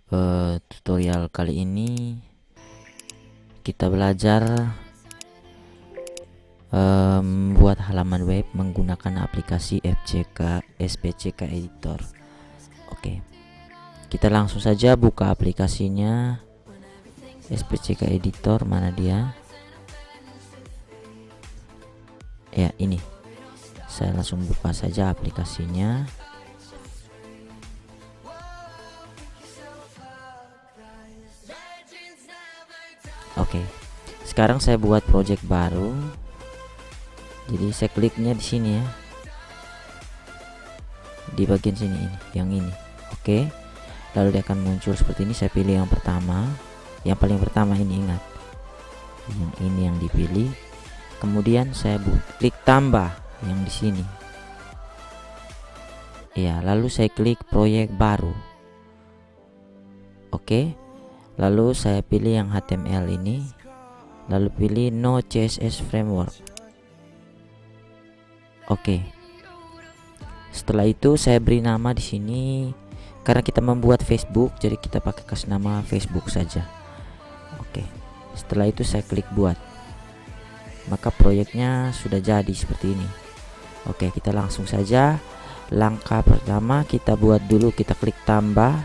Tutorial kali ini kita belajar buat halaman web menggunakan aplikasi SPCK Editor. Oke, kita langsung saja buka aplikasinya. SPCK Editor, mana dia? Ya, ini. Saya langsung buka saja aplikasinya. Oke, sekarang saya buat project baru. Jadi saya kliknya di sini ya, di bagian sini ini, yang ini. Oke, lalu dia akan muncul seperti ini. Saya pilih yang pertama, yang paling pertama ini, ingat, yang ini yang dipilih. Kemudian saya klik tambah yang di sini. Ya, lalu saya klik proyek baru. Oke, lalu saya pilih yang HTML ini, lalu pilih no CSS framework. Oke, setelah itu saya beri nama di sini. Karena kita membuat Facebook, jadi kita pakai kasih nama Facebook saja. Oke, setelah itu saya klik buat, maka proyeknya sudah jadi seperti ini. Oke, kita langsung saja. Langkah pertama kita buat dulu, kita klik tambah,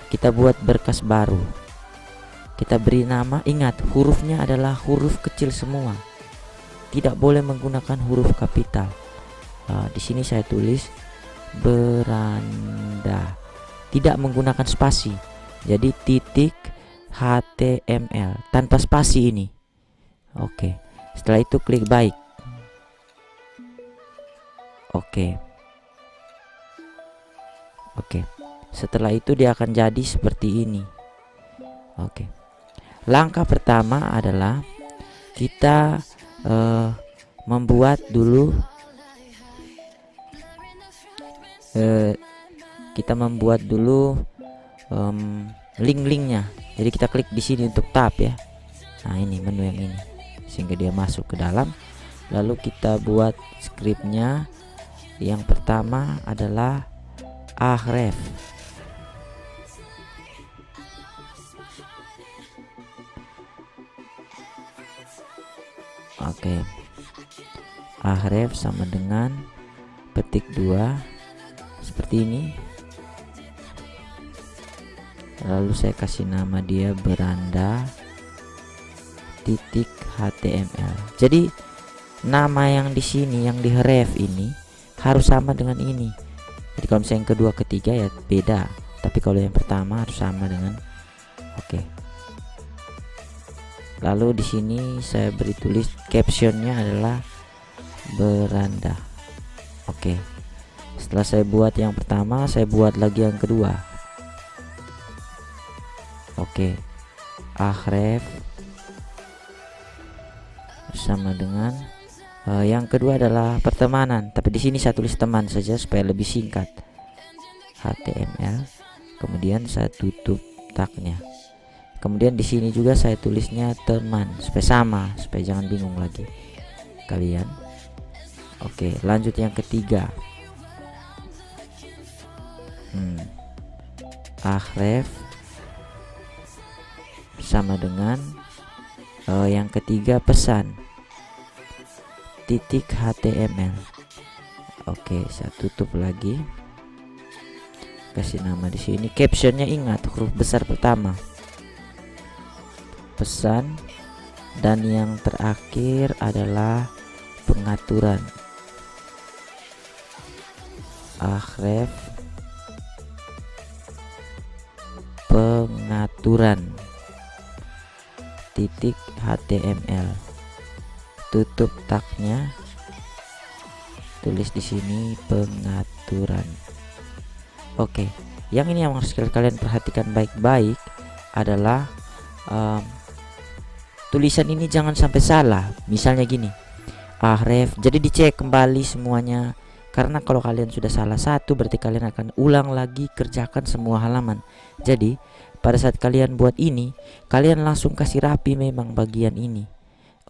kita buat berkas baru. Kita beri nama, ingat hurufnya adalah huruf kecil semua, tidak boleh menggunakan huruf kapital. Di sini saya tulis beranda, tidak menggunakan spasi, jadi titik HTML tanpa spasi ini. Oke, setelah itu klik baik. Oke, setelah itu dia akan jadi seperti ini. Oke, langkah pertama adalah kita membuat dulu link-linknya. Jadi kita klik di sini untuk tab ya. Nah, ini menu yang ini, sehingga dia masuk ke dalam. Lalu kita buat scriptnya. Yang pertama adalah href. Oke, href sama dengan petik 2 seperti ini. Lalu saya kasih nama dia beranda titik HTML. Jadi nama yang di sini, yang di href ini harus sama dengan ini. Jadi kalau misalnya yang kedua, ketiga ya beda, tapi kalau yang pertama harus sama dengan. Oke. Lalu di sini saya beri tulis captionnya adalah beranda. Oke. Setelah saya buat yang pertama, saya buat lagi yang kedua. Oke, href sama dengan yang kedua adalah pertemanan, tapi di sini saya tulis teman saja supaya lebih singkat. HTML, kemudian saya tutup tagnya. Kemudian di sini juga saya tulisnya teman supaya sama, supaya jangan bingung lagi kalian. Oke, lanjut yang ketiga. Href sama dengan yang ketiga pesan titik HTML. Oke, saya tutup lagi, kasih nama di sini. Captionnya ingat huruf besar pertama, pesan, dan yang terakhir adalah pengaturan. Href pengaturan titik HTML. Tutup tagnya, tulis di sini pengaturan. Oke, yang ini yang harus kalian perhatikan baik-baik adalah tulisan ini jangan sampai salah. Misalnya gini, href, jadi dicek kembali semuanya, karena kalau kalian sudah salah satu berarti kalian akan ulang lagi kerjakan semua halaman. Jadi pada saat kalian buat ini, kalian langsung kasih rapi memang bagian ini.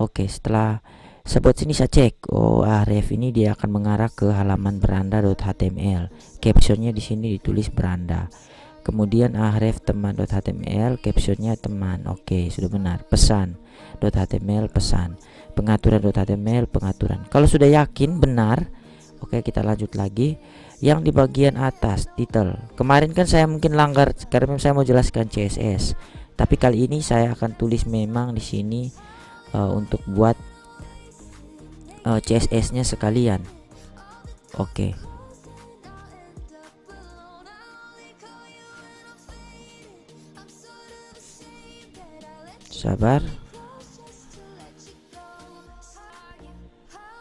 Oke, setelah saya buat sini saya cek, oh href ini dia akan mengarah ke halaman beranda.html. Captionnya di sini ditulis beranda. kemudian href teman.html, captionnya teman. Oke, sudah benar. Pesan.html, pesan. Pengaturan.html, pengaturan. Kalau sudah yakin benar, oke, kita lanjut lagi. Yang di bagian atas title, kemarin kan saya mungkin langgar karena saya mau jelaskan CSS, tapi kali ini saya akan tulis memang di sini untuk buat CSS-nya sekalian. Oke. Sabar.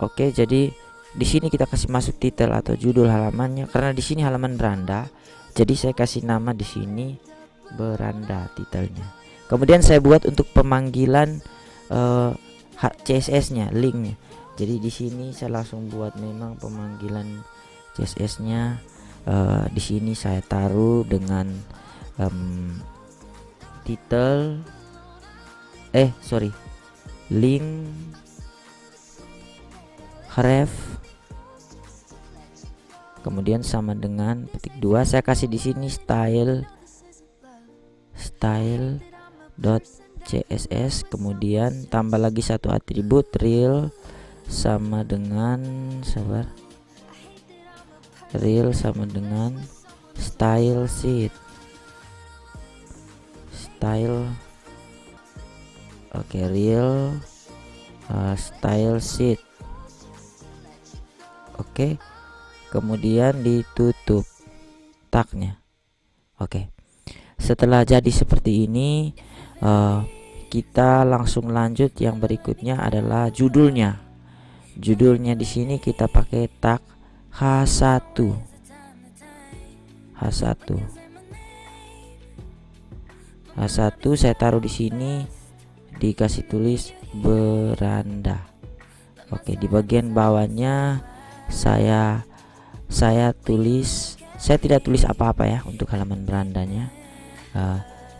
Oke, jadi di sini kita kasih masuk title atau judul halamannya, karena di sini halaman beranda. Jadi saya kasih nama di sini beranda titelnya. Kemudian saya buat untuk pemanggilan CSS-nya, linknya. Jadi di sini saya langsung buat memang pemanggilan CSS-nya. Di sini saya taruh dengan title, link href, kemudian sama dengan petik 2. Saya kasih di sini style.css, kemudian tambah lagi satu atribut real sama dengan style sheet. Real style sheet. Oke, kemudian ditutup tagnya. Oke, setelah jadi seperti ini, kita langsung lanjut. Yang berikutnya adalah judulnya. Judulnya di sini kita pakai tag H1. Saya taruh di sini, dikasih tulis beranda. Oke, di bagian bawahnya saya tidak tulis apa-apa ya untuk halaman berandanya,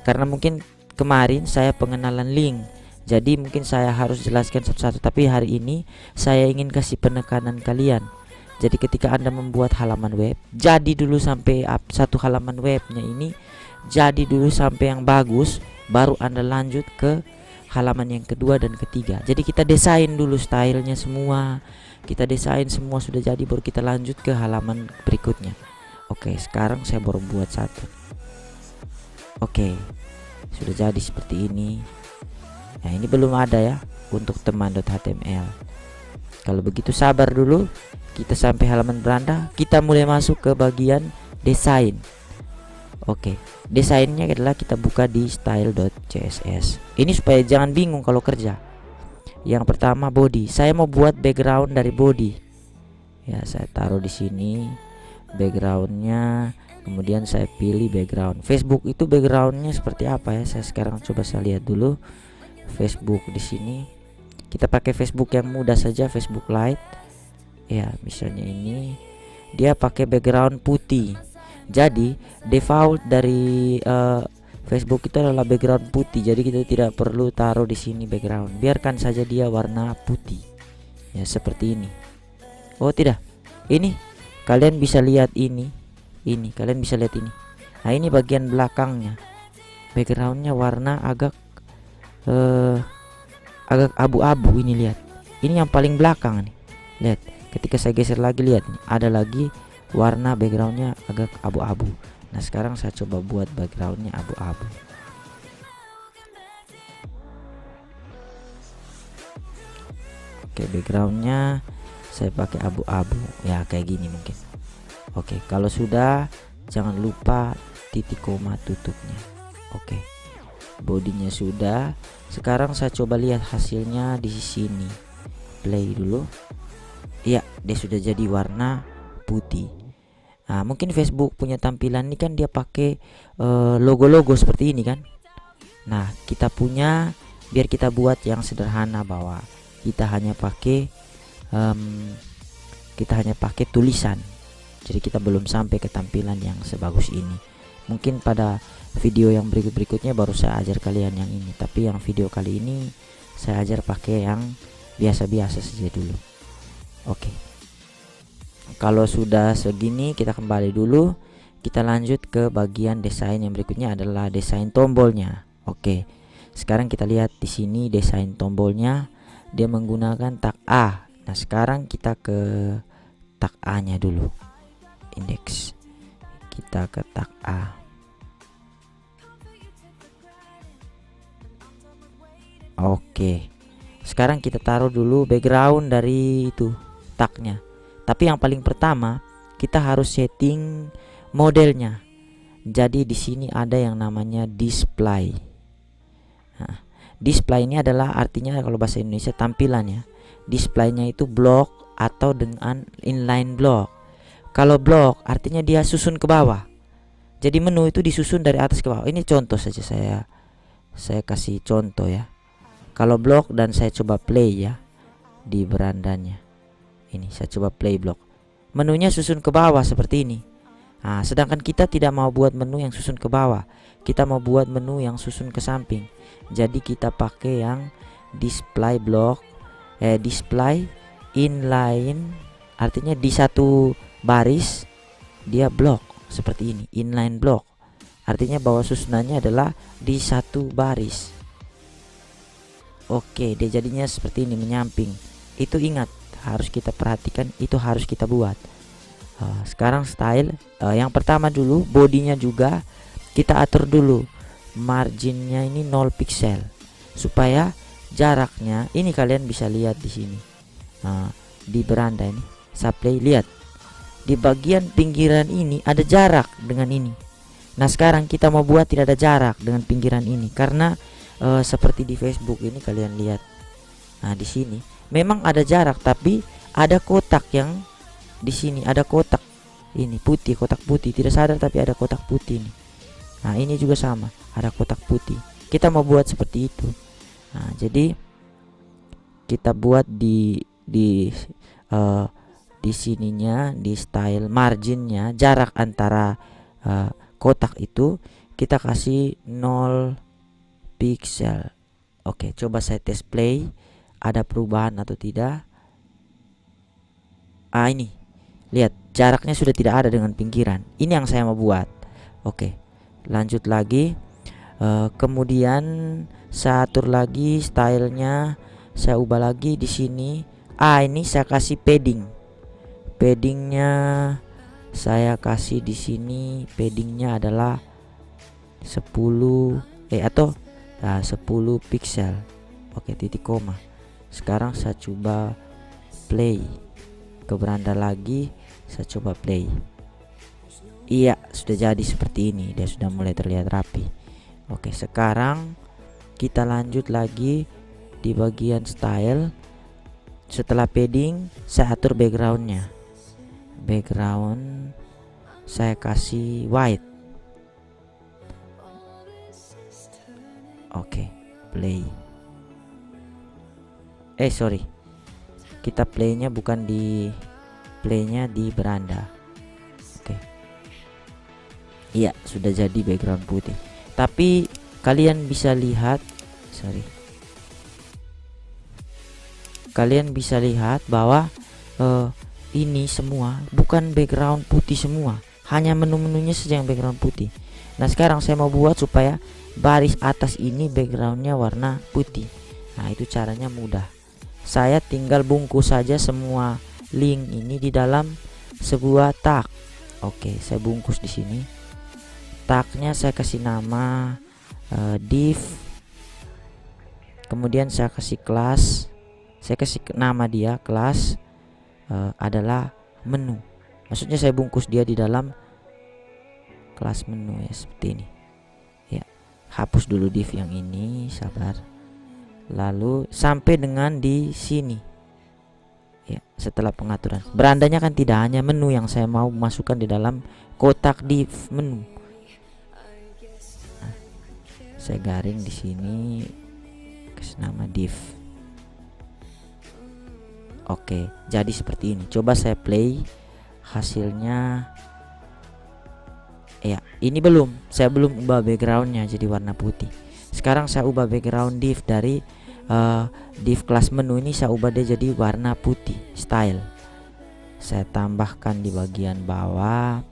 karena mungkin kemarin saya pengenalan link, jadi mungkin saya harus jelaskan satu-satu. Tapi hari ini saya ingin kasih penekanan kalian. Jadi ketika Anda membuat halaman web, jadi dulu sampai satu halaman webnya ini jadi dulu sampai yang bagus, baru Anda lanjut ke halaman yang kedua dan ketiga. Jadi kita desain dulu stylenya semua, kita desain semua sudah jadi, baru kita lanjut ke halaman berikutnya. Oke, sekarang saya baru buat satu. Oke, sudah jadi seperti ini. Nah, ini belum ada ya untuk teman.html. Kalau begitu sabar dulu, kita sampai halaman beranda, kita mulai masuk ke bagian desain. Oke, desainnya adalah kita buka di style.css. Ini supaya jangan bingung kalau kerja. Yang pertama body. Saya mau buat background dari body. Ya, saya taruh di sini backgroundnya. Kemudian saya pilih background. Facebook itu backgroundnya seperti apa ya? Saya sekarang coba saya lihat dulu. Facebook di sini. Kita pakai Facebook yang mudah saja, Facebook Lite. Ya, misalnya ini dia pakai background putih. Jadi default dari Facebook itu adalah background putih. Jadi kita tidak perlu taruh di sini background. Biarkan saja dia warna putih. Ya, seperti ini. Oh, tidak. Ini kalian bisa lihat ini. Ini kalian bisa lihat ini. Nah, ini bagian belakangnya. Backgroundnya warna agak abu-abu. Ini lihat. Ini yang paling belakang nih. Lihat. Ketika saya geser lagi, lihat nih, ada lagi warna backgroundnya agak abu-abu. Nah, sekarang saya coba buat backgroundnya abu-abu. Oke, backgroundnya saya pakai abu-abu ya, kayak gini mungkin. Oke, kalau sudah jangan lupa titik koma tutupnya. Oke, bodinya sudah. Sekarang saya coba lihat hasilnya di sini. Play dulu. Ya, dia sudah jadi warna putih. Nah, mungkin Facebook punya tampilan ini kan dia pakai logo-logo seperti ini kan. Nah, kita punya, biar kita buat yang sederhana, bahwa kita hanya pakai tulisan. Jadi kita belum sampai ke tampilan yang sebagus ini. Mungkin pada video yang berikutnya baru saya ajar kalian yang ini. Tapi yang video kali ini saya ajar pakai yang biasa-biasa saja dulu. Oke. Kalau sudah segini, kita kembali dulu. Kita lanjut ke bagian desain yang berikutnya adalah desain tombolnya. Oke. Sekarang kita lihat di sini desain tombolnya dia menggunakan tag A. Nah, sekarang kita ke tag A-nya dulu. Indeks. Kita ke tag A. Oke. Sekarang kita taruh dulu background dari itu tagnya. Tapi yang paling pertama kita harus setting modelnya. Jadi di sini ada yang namanya display. Nah, display ini adalah artinya kalau bahasa Indonesia tampilannya. Displaynya itu blok atau dengan inline block. Kalau blok artinya dia susun ke bawah. Jadi menu itu disusun dari atas ke bawah. Ini contoh saja saya kasih contoh ya. Kalau blok dan saya coba play ya di berandanya. Ini saya coba play blok. Menunya susun ke bawah seperti ini. Nah, sedangkan kita tidak mau buat menu yang susun ke bawah. Kita mau buat menu yang susun ke samping. Jadi kita pakai yang display block, display inline, artinya di satu baris dia blok seperti ini, inline block. Artinya bahwa susunannya adalah di satu baris. Oke, dia jadinya seperti ini menyamping. Itu ingat, harus kita perhatikan, itu harus kita buat. Sekarang style, yang pertama dulu bodinya juga kita atur dulu marginnya ini 0 pixel supaya jaraknya ini kalian bisa lihat di sini. Di beranda ini saya play, lihat di bagian pinggiran ini ada jarak dengan ini. Nah, sekarang kita mau buat tidak ada jarak dengan pinggiran ini karena seperti di Facebook ini kalian lihat. Nah, di sini memang ada jarak tapi ada kotak yang di sini ada kotak ini putih, kotak putih, tidak sadar tapi ada kotak putih nih. Nah, ini juga sama, ada kotak putih. Kita mau buat seperti itu. Nah, jadi kita buat di sininya, di style marginnya, jarak antara kotak itu kita kasih 0 pixel. Oke, coba saya tes play, ada perubahan atau tidak. Ini lihat jaraknya sudah tidak ada dengan pinggiran. Ini yang saya mau buat. Oke, lanjut lagi. Kemudian saya atur lagi stylenya, saya ubah lagi di sini. Ini saya kasih padding. Paddingnya saya kasih di sini. Paddingnya adalah 10 atau 10 pixel. Oke, titik koma. Sekarang saya coba play ke beranda lagi, saya coba play. Iya, sudah jadi seperti ini. Dia sudah mulai terlihat rapi. Oke, sekarang kita lanjut lagi di bagian style. Setelah padding, saya atur backgroundnya. Background saya kasih white. Oke, play. Sorry, kita playnya bukan di playnya di beranda. Oke, iya sudah jadi background putih. Tapi kalian bisa lihat, kalian bisa lihat bahwa ini semua bukan background putih semua, hanya menu-menunya saja yang background putih. Nah, sekarang saya mau buat supaya baris atas ini backgroundnya warna putih. Nah, itu caranya mudah. Saya tinggal bungkus saja semua link ini di dalam sebuah tag. Oke, saya bungkus di sini. Tagnya saya kasih nama div. Kemudian saya kasih kelas. Saya kasih nama dia kelas adalah menu. Maksudnya saya bungkus dia di dalam kelas menu ya, seperti ini. Ya, hapus dulu div yang ini, sabar. Lalu sampai dengan di sini. Ya, setelah pengaturan. Berandanya kan tidak hanya menu yang saya mau masukkan di dalam kotak div menu. Nah, saya garing di sini, kasih nama div. Oke, jadi seperti ini. Coba saya play hasilnya. Ya, ini saya belum ubah backgroundnya jadi warna putih. Sekarang saya ubah background div dari div kelas menu ini, saya ubah dia jadi warna putih style. Saya tambahkan di bagian bawah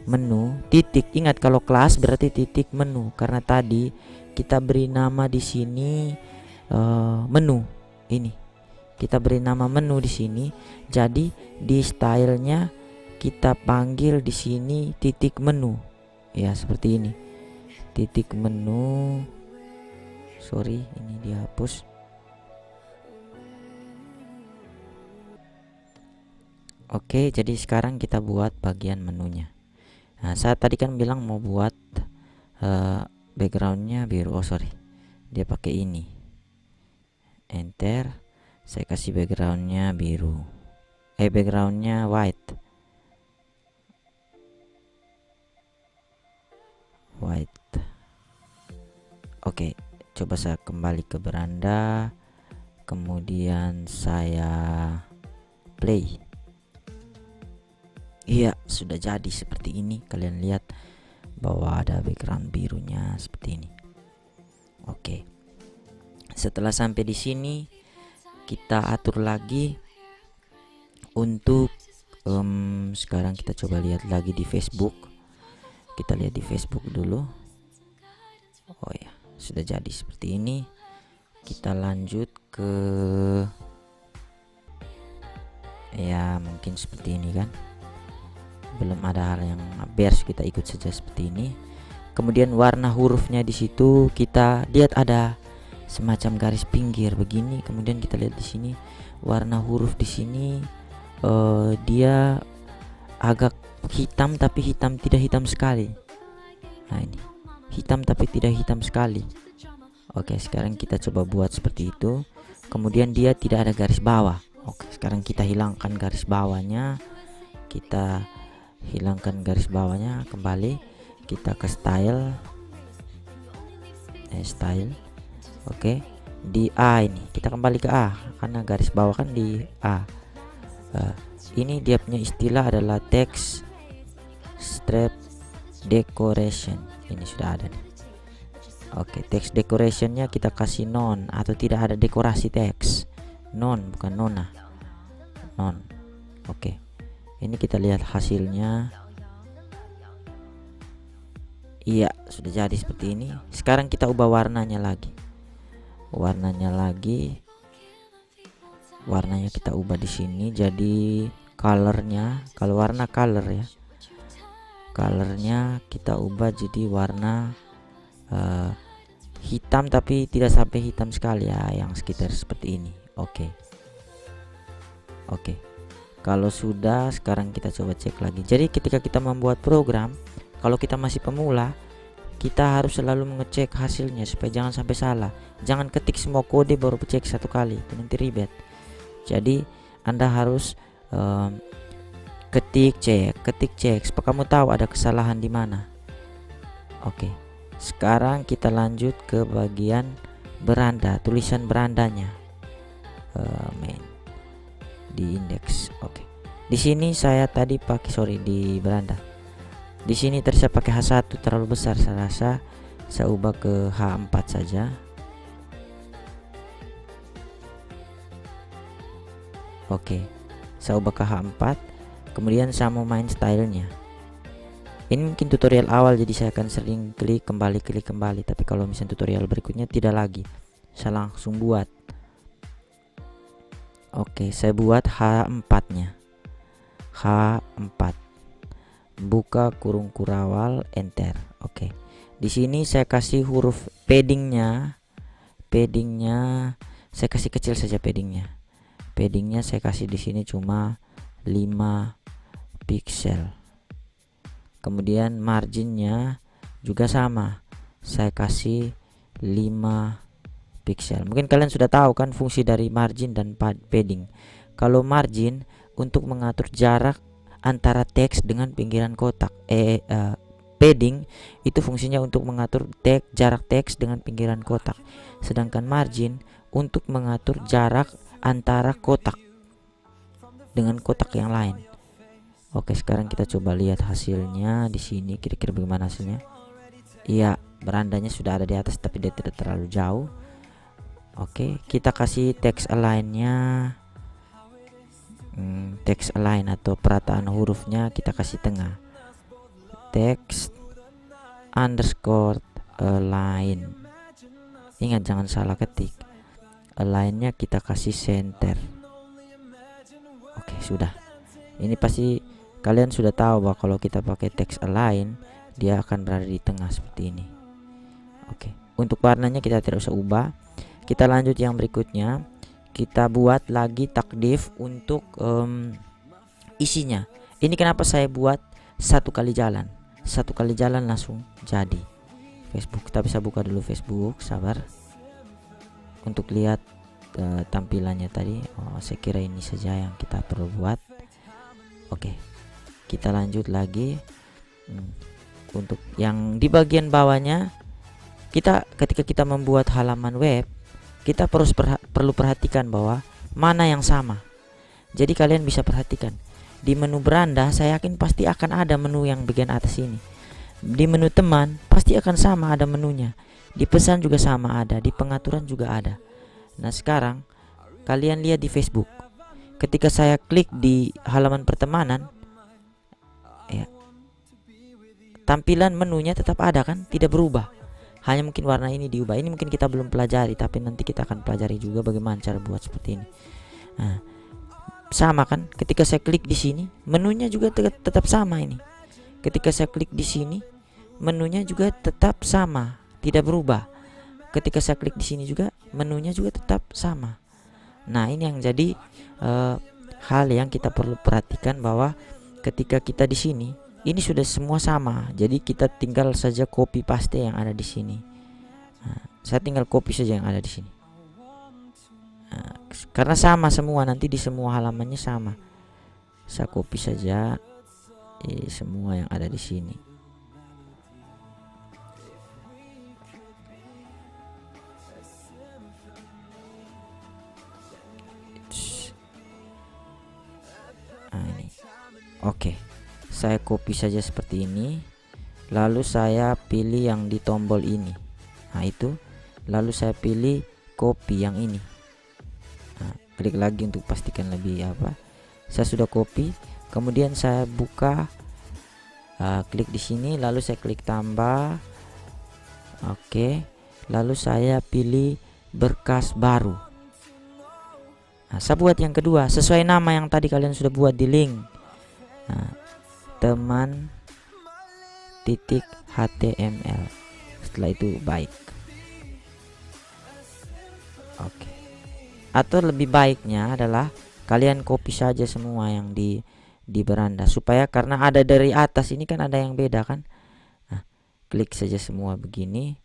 menu titik. Ingat kalau kelas berarti titik menu, karena tadi kita beri nama di sini menu. Ini kita beri nama menu di sini, jadi di stylenya kita panggil di sini titik menu ya, seperti ini titik menu. Sorry, ini dihapus. Oke, jadi sekarang kita buat bagian menunya. Nah, saya tadi kan bilang mau buat backgroundnya biru. Oh sorry, dia pakai ini. Enter. Saya kasih backgroundnya biru. Backgroundnya white. Oke, coba saya kembali ke beranda. Kemudian saya play. Iya, sudah jadi seperti ini. Kalian lihat bahwa ada background birunya seperti ini. Oke. Setelah sampai di sini, kita atur lagi untuk sekarang kita coba lihat lagi di Facebook. Kita lihat di Facebook dulu. Oh ya, sudah jadi seperti ini. Kita lanjut ke ya, mungkin seperti ini kan. Belum ada hal yang beres, kita ikut saja seperti ini. Kemudian warna hurufnya di situ kita lihat ada semacam garis pinggir begini. Kemudian kita lihat di sini warna huruf di sini dia agak hitam, tapi hitam tidak hitam sekali. Nah ini hitam tapi tidak hitam sekali. Oke, sekarang kita coba buat seperti itu. Kemudian dia tidak ada garis bawah. Oke, sekarang kita hilangkan garis bawahnya. Kita hilangkan garis bawahnya, kembali kita ke style. Style. Oke, di A ini kita kembali ke A karena garis bawah kan di A. Ini dia punya istilah adalah text strip decoration. Ini sudah ada nih. Oke, text decorationnya kita kasih non atau tidak ada dekorasi teks. Non, bukan nona. Non. Oke. Ini kita lihat hasilnya. Iya, sudah jadi seperti ini. Sekarang kita ubah warnanya lagi. Warnanya kita ubah di sini jadi colornya. Kalau warna color ya, colornya kita ubah jadi warna hitam tapi tidak sampai hitam sekali ya, yang sekitar seperti ini. Oke. Kalau sudah, sekarang kita coba cek lagi. Jadi ketika kita membuat program, kalau kita masih pemula, kita harus selalu mengecek hasilnya supaya jangan sampai salah. Jangan ketik semua kode baru cek satu kali, itu nanti ribet. Jadi Anda harus ketik cek supaya kamu tahu ada kesalahan di mana. Oke. Sekarang kita lanjut ke bagian beranda, tulisan berandanya. Main di indeks. Oke. Di sini saya tadi pakai di beranda. Di sini tadi saya pakai H1 terlalu besar, saya rasa saya ubah ke H4 saja. Oke. Saya ubah ke H4. Kemudian saya mau main stylenya. Ini mungkin tutorial awal jadi saya akan sering klik kembali. Tapi kalau misalnya tutorial berikutnya tidak lagi. Saya langsung buat. Oke, saya buat H4-nya. H4. Buka kurung kurawal, enter. Oke. Di sini saya kasih huruf paddingnya. Saya kasih kecil saja paddingnya. Paddingnya saya kasih di sini cuma 5 pixel. Kemudian marginnya juga sama. Saya kasih 5 pixel. Mungkin kalian sudah tahu kan fungsi dari margin dan padding. Kalau margin untuk mengatur jarak antara teks dengan pinggiran kotak. Padding itu fungsinya untuk mengatur jarak teks dengan pinggiran kotak. Sedangkan margin untuk mengatur jarak antara kotak dengan kotak yang lain. Oke, sekarang kita coba lihat hasilnya di sini. Kira-kira bagaimana hasilnya? Iya, berandanya sudah ada di atas tapi dia tidak terlalu jauh. Oke, kita kasih text align-nya. Text align atau perataan hurufnya kita kasih tengah. text underscore align. Ingat jangan salah ketik. Align-nya kita kasih center. Oke, sudah. Ini pasti kalian sudah tahu bahwa kalau kita pakai text align, dia akan berada di tengah seperti ini. Oke, untuk warnanya kita tidak usah ubah. Kita lanjut yang berikutnya. Kita buat lagi takdiv untuk isinya. Ini kenapa saya buat satu kali jalan langsung jadi Facebook. Kita bisa buka dulu Facebook, sabar, untuk lihat tampilannya tadi. Saya kira ini saja yang kita perlu buat. Oke, kita lanjut lagi. Untuk yang di bagian bawahnya, kita ketika kita membuat halaman web, kita perlu perhatikan bahwa mana yang sama. Jadi kalian bisa perhatikan di menu beranda, saya yakin pasti akan ada menu yang bagian atas ini. Di menu teman pasti akan sama ada menunya. Di pesan juga sama ada, di pengaturan juga ada. Nah, sekarang kalian lihat di Facebook. Ketika saya klik di halaman pertemanan, ya, tampilan menunya tetap ada kan, tidak berubah. Hanya mungkin warna ini diubah. Ini mungkin kita belum pelajari, tapi nanti kita akan pelajari juga bagaimana cara buat seperti ini. Nah, sama kan? Ketika saya klik di sini, menunya juga tetap sama ini. Ketika saya klik di sini, menunya juga tetap sama, tidak berubah. Ketika saya klik di sini juga, menunya juga tetap sama. Nah, ini yang jadi hal yang kita perlu perhatikan, bahwa ketika kita di sini, ini sudah semua sama. Jadi kita tinggal saja copy paste yang ada di sini. Nah, saya tinggal copy saja yang ada di sini. Nah, karena sama semua, nanti di semua halamannya sama. Saya copy saja semua yang ada di sini. Nah, ini. Oke. Saya copy saja seperti ini. Lalu saya pilih yang di tombol ini. Nah, itu. Lalu saya pilih copy yang ini. Nah, klik lagi untuk pastikan lebih apa. Saya sudah copy. Kemudian saya buka, klik di sini. Lalu saya klik tambah. Oke. Lalu saya pilih berkas baru. Nah, saya buat yang kedua sesuai nama yang tadi kalian sudah buat di link. Nah, teman .html. Setelah itu baik. Oke. Atau lebih baiknya adalah kalian copy saja semua yang di beranda, supaya karena ada dari atas ini kan ada yang beda kan. Nah, klik saja semua begini.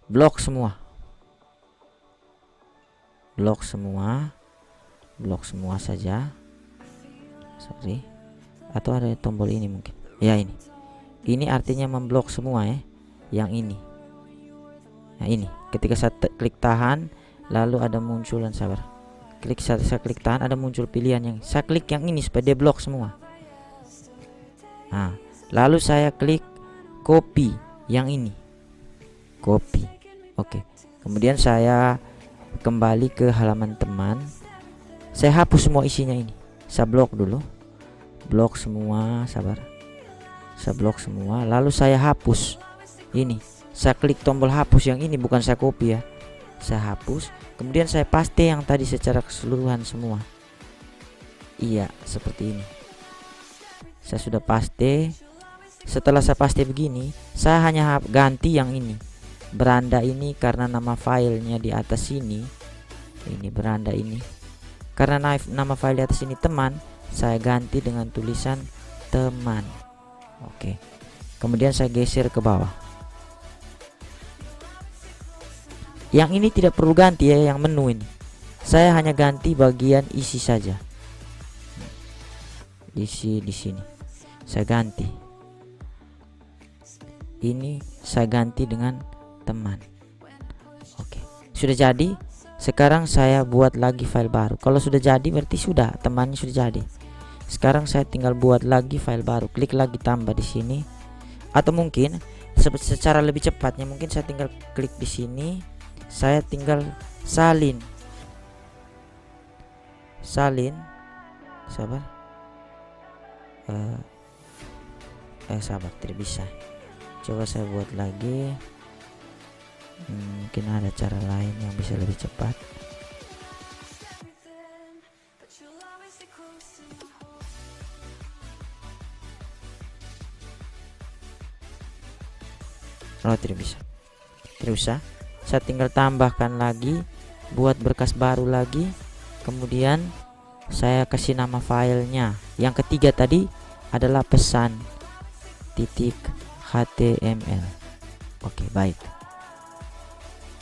Blok semua. Blok semua saja. Sorry. Atau ada tombol ini mungkin. Ya, ini artinya memblok semua ya. Yang ini. Nah, ini ketika saya klik tahan, lalu ada munculan, sabar. Saya klik tahan, ada muncul pilihan yang saya klik yang ini supaya dia blok semua. Nah, lalu saya klik copy yang ini. Copy. Oke. Kemudian saya kembali ke halaman teman. Saya hapus semua isinya ini. Saya blok dulu. Blok semua, sabar. Saya blok semua, lalu saya hapus ini. Saya klik tombol hapus yang ini, bukan saya copy ya. Saya hapus, kemudian saya paste yang tadi secara keseluruhan semua. Iya, seperti ini. Saya sudah paste. Setelah saya paste begini, saya hanya ganti yang ini. Beranda ini karena nama filenya di atas sini. Ini beranda ini. Karena nama file di atas ini teman, saya ganti dengan tulisan teman. Oke. Kemudian saya geser ke bawah. Yang ini tidak perlu ganti ya, yang menu ini. Saya hanya ganti bagian isi saja. Isi di sini. Saya ganti. Ini saya ganti dengan teman. Oke. Sudah jadi. Sekarang saya buat lagi file baru. Kalau sudah jadi berarti sudah, temannya sudah jadi. Sekarang saya tinggal buat lagi file baru. Klik lagi tambah di sini. Atau mungkin secara lebih cepatnya mungkin saya tinggal klik di sini. Saya tinggal salin. Sabar. sabar, tidak bisa. Coba saya buat lagi. Mungkin ada cara lain yang bisa lebih cepat. Oh, tidak bisa. Tidak usah. Saya tinggal tambahkan lagi, buat berkas baru lagi. Kemudian saya kasih nama filenya. Yang ketiga tadi adalah pesan titik HTML. Oke, baik.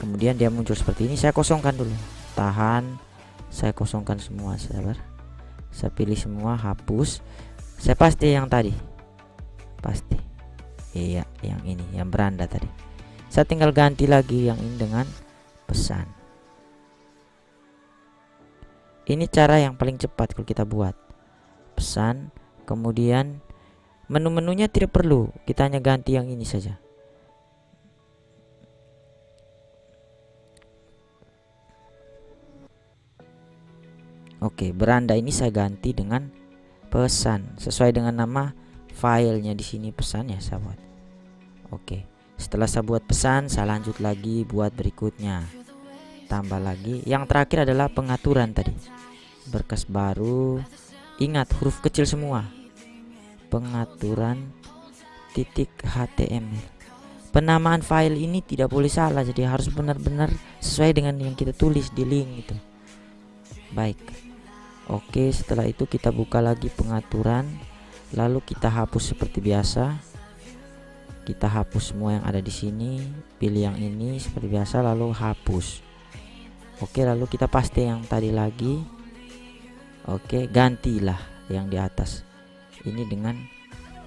Kemudian dia muncul seperti ini. Saya kosongkan dulu. Tahan. Saya kosongkan semua, sabar. Saya pilih semua, hapus. Saya paste yang tadi. Paste. Iya, yang ini, yang beranda tadi. Saya tinggal ganti lagi yang ini dengan pesan. Ini cara yang paling cepat kalau kita buat pesan. Kemudian menu-menunya tidak perlu, kita hanya ganti yang ini saja. Oke, beranda ini saya ganti dengan pesan sesuai dengan nama filenya di sini, pesan ya sahabat. Oke, setelah saya buat pesan, saya lanjut lagi buat berikutnya. Tambah lagi. Yang terakhir adalah pengaturan tadi. Berkas baru. Ingat huruf kecil semua. Pengaturan titik HTML. Penamaan file ini tidak boleh salah, jadi harus benar-benar sesuai dengan yang kita tulis di link itu. Baik. Oke, setelah itu kita buka lagi pengaturan. Lalu kita hapus seperti biasa. Kita hapus semua yang ada di sini, pilih yang ini seperti biasa, lalu hapus. Oke, lalu kita paste yang tadi lagi. Oke, gantilah yang di atas ini dengan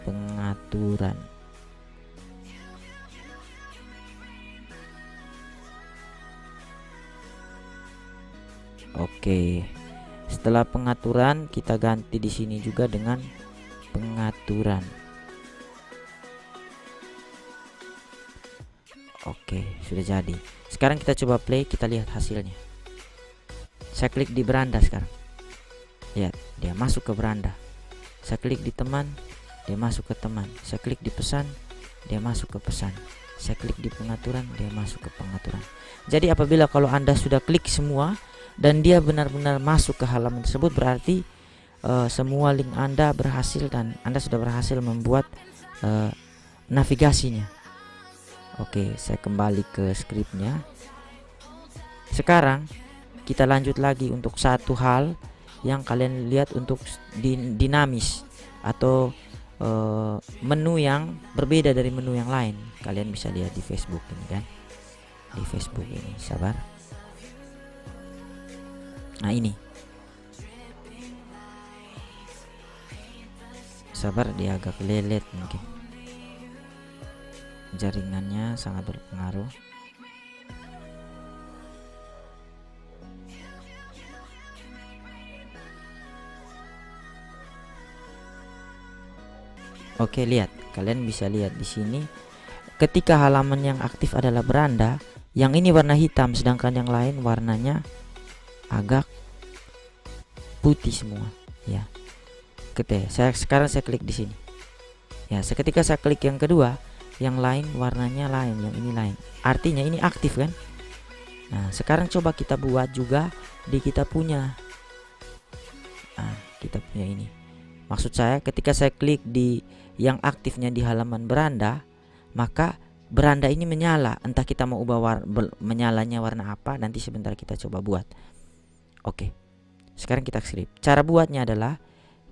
pengaturan. Oke, setelah pengaturan kita ganti di sini juga dengan pengaturan. Oke, sudah jadi. Sekarang kita coba play, kita lihat hasilnya. Saya klik di beranda sekarang. Lihat, dia masuk ke beranda. Saya klik di teman, dia masuk ke teman. Saya klik di pesan, dia masuk ke pesan. Saya klik di pengaturan, dia masuk ke pengaturan. Jadi apabila kalau Anda sudah klik semua dan dia benar-benar masuk ke halaman tersebut, berarti semua link Anda berhasil dan Anda sudah berhasil membuat navigasinya. Oke, saya kembali ke skripnya. Sekarang kita lanjut lagi untuk satu hal yang kalian lihat untuk dinamis atau menu yang berbeda dari menu yang lain. Kalian bisa lihat di Facebook ini kan. Di Facebook ini, sabar. Nah, ini. Sabar, dia agak lelet mungkin. Jaringannya sangat berpengaruh. Oke, lihat, kalian bisa lihat di sini ketika halaman yang aktif adalah beranda, yang ini warna hitam sedangkan yang lain warnanya agak putih semua ya. Sekarang saya klik di sini. Ya, seketika saya klik yang kedua, yang lain warnanya lain, yang ini lain. Artinya ini aktif kan? Nah, sekarang coba kita buat juga di kita punya. Nah, kita punya ini. Maksud saya ketika saya klik di yang aktifnya di halaman beranda, maka beranda ini menyala. Entah kita mau ubah menyalanya warna apa, nanti sebentar kita coba buat. Oke. Sekarang kita script. Cara buatnya adalah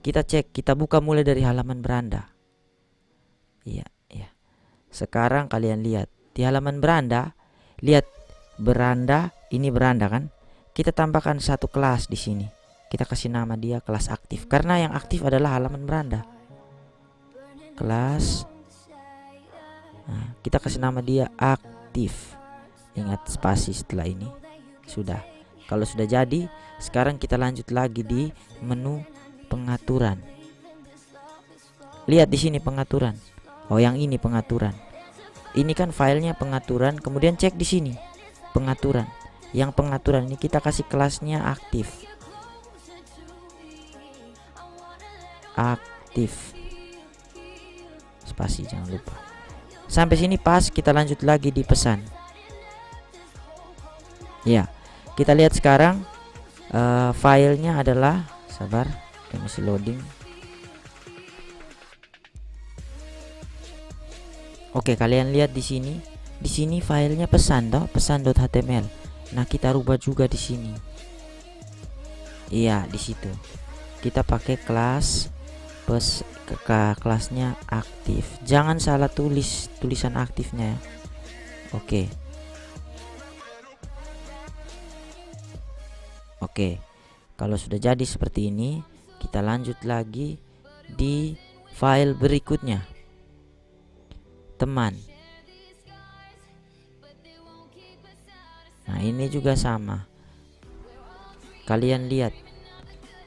kita cek, kita buka mulai dari halaman beranda. Iya. Sekarang kalian lihat di halaman beranda, lihat beranda, ini beranda kan? Kita tambahkan satu kelas di sini. Kita kasih nama dia kelas aktif karena yang aktif adalah halaman beranda. Kelas. Nah, kita kasih nama dia aktif. Ingat spasi setelah ini. Sudah. Kalau sudah jadi, sekarang kita lanjut lagi di menu pengaturan. Lihat di sini pengaturan. Oh, yang ini pengaturan. Ini kan filenya pengaturan, kemudian cek di sini pengaturan. Yang pengaturan ini kita kasih kelasnya aktif. Aktif. spasi, jangan lupa. Sampai sini pas, kita lanjut lagi di pesan. Ya, kita lihat sekarang filenya adalah, sabar, kita masih loading. Oke, kalian lihat di sini. Di sini filenya pesan toh, pesan.html. Nah, kita rubah juga di sini. Iya, di situ. Kita pakai kelas kelasnya aktif. Jangan salah tulis tulisan aktifnya ya. Oke. Oke. Kalau sudah jadi seperti ini, kita lanjut lagi di file berikutnya. Teman. Nah, ini juga sama. Kalian lihat.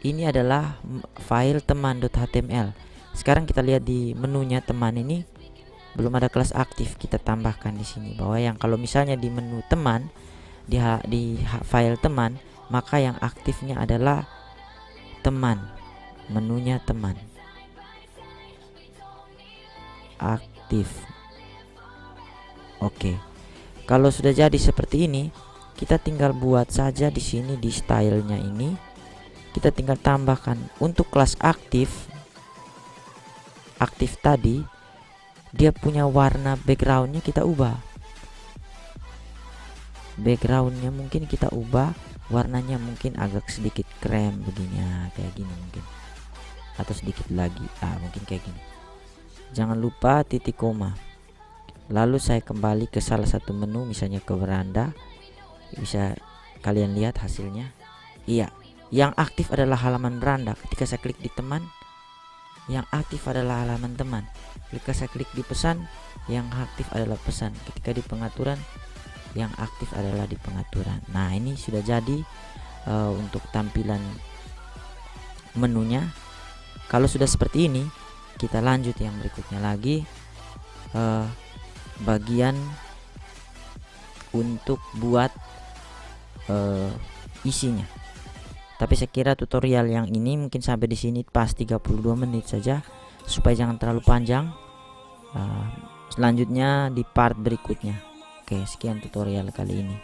Ini adalah file teman.html. Sekarang kita lihat di menunya teman ini belum ada kelas aktif. Kita tambahkan di sini bahwa yang kalau misalnya di menu teman di file teman, maka yang aktifnya adalah teman. Menunya teman. Aktif. Oke. Kalau sudah jadi seperti ini, kita tinggal buat saja di sini di stylenya ini. Kita tinggal tambahkan untuk kelas aktif tadi, dia punya warna backgroundnya kita ubah. Backgroundnya mungkin kita ubah, warnanya mungkin agak sedikit krem begini ya, kayak gini mungkin, atau sedikit lagi, mungkin kayak gini. Jangan lupa titik koma. Lalu saya kembali ke salah satu menu, misalnya ke beranda. Bisa kalian lihat hasilnya. Iya, yang aktif adalah halaman beranda. Ketika saya klik di teman, yang aktif adalah halaman teman. Ketika saya klik di pesan, yang aktif adalah pesan. Ketika di pengaturan, yang aktif adalah di pengaturan. Nah, ini sudah jadi untuk tampilan menunya. Kalau sudah seperti ini, kita lanjut yang berikutnya lagi, bagian untuk buat isinya. Tapi saya kira tutorial yang ini mungkin sampai di sini pas 32 menit saja supaya jangan terlalu panjang. Selanjutnya di part berikutnya. Oke, sekian tutorial kali ini.